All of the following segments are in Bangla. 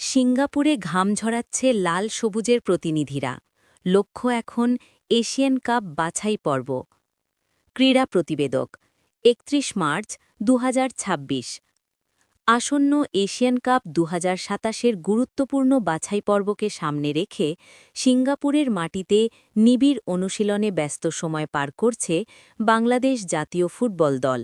সিঙ্গাপুরে ঘাম ঝরাচ্ছে লাল সবুজের প্রতিনিধিরা। লক্ষ্য এখন এশিয়ান কাপ বাছাই পর্ব। ক্রীড়া প্রতিবেদক ৩১ মার্চ ২০২৬। আসন্ন এশিয়ান কাপ ২০২৭-এর গুরুত্বপূর্ণ বাছাই পর্বকে সামনে রেখে সিঙ্গাপুরের মাটিতে নিবিড় অনুশীলনে ব্যস্ত সময় পার করছে বাংলাদেশ জাতীয় ফুটবল দল।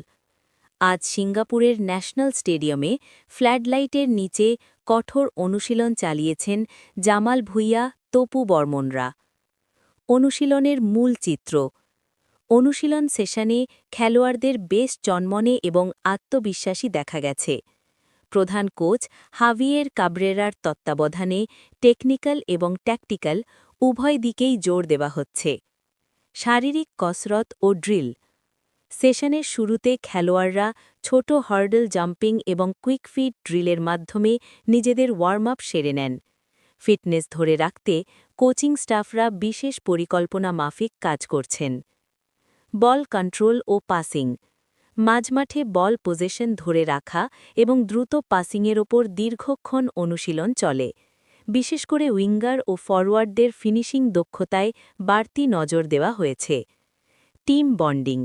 আজ সিঙ্গাপুরের ন্যাশনাল স্টেডিয়ামে ফ্ল্যাডলাইটের নিচে কঠোর অনুশীলন চালিয়েছেন জামাল ভুঁইয়া, তপু বর্মনরা। অনুশীলনের মূল চিত্র। অনুশীলন সেশনে খেলোয়াড়দের বেশ চনমনে এবং আত্মবিশ্বাসী দেখা গেছে। প্রধান কোচ হাভিয়ের কাবরেরার তত্ত্বাবধানে টেকনিক্যাল এবং ট্যাকটিক্যাল উভয় দিকেই জোর দেওয়া হচ্ছে। শারীরিক কসরত ও ড্রিল। সেশনের শুরুতে খেলোয়াড়রা ছোট হার্ডল জাম্পিং এবং কুইক ফিট ড্রিলের মাধ্যমে নিজেদের ওয়ার্ম আপ সেরে নেন। ফিটনেস ধরে রাখতে কোচিং স্টাফরা বিশেষ পরিকল্পনা মাফিক কাজ করছেন। বল কন্ট্রোল ও পাসিং। মাঝমাঠে বল পজিশন ধরে রাখা এবং দ্রুত পাসিংয়ের ওপর দীর্ঘক্ষণ অনুশীলন চলে। বিশেষ করে উইঙ্গার ও ফরওয়ার্ডদের ফিনিশিং দক্ষতায় বাড়তি নজর দেওয়া হয়েছে। Team bonding.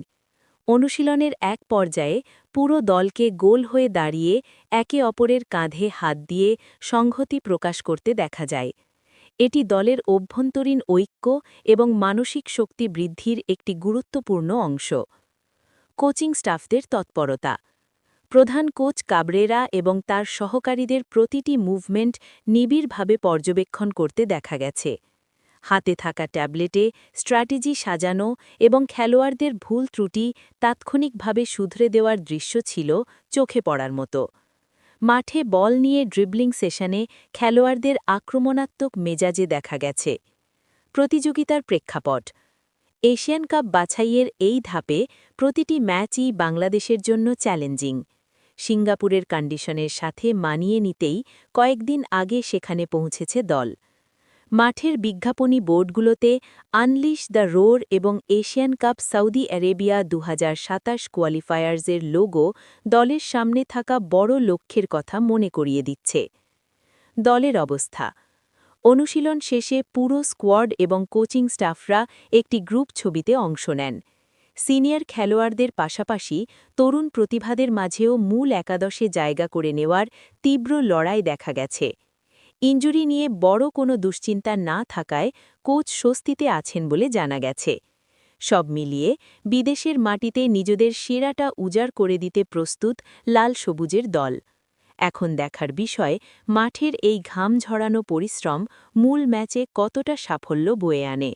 অনুশীলনের এক পর্যায়ে পুরো দলকে গোল হয়ে দাঁড়িয়ে একে অপরের কাঁধে হাত দিয়ে সংহতি প্রকাশ করতে দেখা যায়। এটি দলের অভ্যন্তরীণ ঐক্য এবং মানসিক শক্তি বৃদ্ধির একটি গুরুত্বপূর্ণ অংশ। কোচিং স্টাফদের তৎপরতা। প্রধান কোচ কাবরেরা এবং তার সহকারীদের প্রতিটি মুভমেন্ট নিবিড়ভাবে পর্যবেক্ষণ করতে দেখা গেছে। হাতে থাকা ট্যাবলেটে স্ট্র্যাটেজি সাজানো এবং খেলোয়াড়দের ভুল ত্রুটি তাৎক্ষণিকভাবে শুধরে দেওয়ার দৃশ্য ছিল চোখে পড়ার মতো। মাঠে বল নিয়ে ড্রিবলিং সেশনে খেলোয়াড়দের আক্রমণাত্মক মেজাজে দেখা গেছে। প্রতিযোগিতার প্রেক্ষাপট। এশিয়ান কাপ বাছাইয়ের এই ধাপে প্রতিটি ম্যাচই বাংলাদেশের জন্য চ্যালেঞ্জিং। সিঙ্গাপুরের কন্ডিশনের সাথে মানিয়ে নিতেই কয়েকদিন আগে সেখানে পৌঁছেছে দল। মাঠের বিজ্ঞাপনী বোর্ডগুলোতে আনলিশ দ্য রোর এবং এশিয়ান কাপ সৌদি আরেবিয়া ২০২৭ কোয়ালিফায়ার্সের লোগো দলের সামনে থাকা বড় লক্ষ্যের কথা মনে করিয়ে দিচ্ছে। দলের অবস্থা। অনুশীলন শেষে পুরো স্কোয়াড এবং কোচিং স্টাফরা একটি গ্রুপ ছবিতে অংশ নেন। সিনিয়র খেলোয়াড়দের পাশাপাশি তরুণ প্রতিভাদের মাঝেও মূল একাদশে জায়গা করে নেওয়ার তীব্র লড়াই দেখা গেছে। ইনজুরি নিয়ে বড় কোনো দুশ্চিন্তা না থাকায় কোচ স্বস্তিতে আছেন বলে জানা গেছে। সব মিলিয়ে বিদেশের মাটিতে নিজেদের সেরাটা উজাড় করে দিতে প্রস্তুত লাল সবুজের দল। এখন দেখার বিষয় মাঠের এই ঘাম ঝরানো পরিশ্রম মূল ম্যাচে কতটা সাফল্য বয়ে আনে।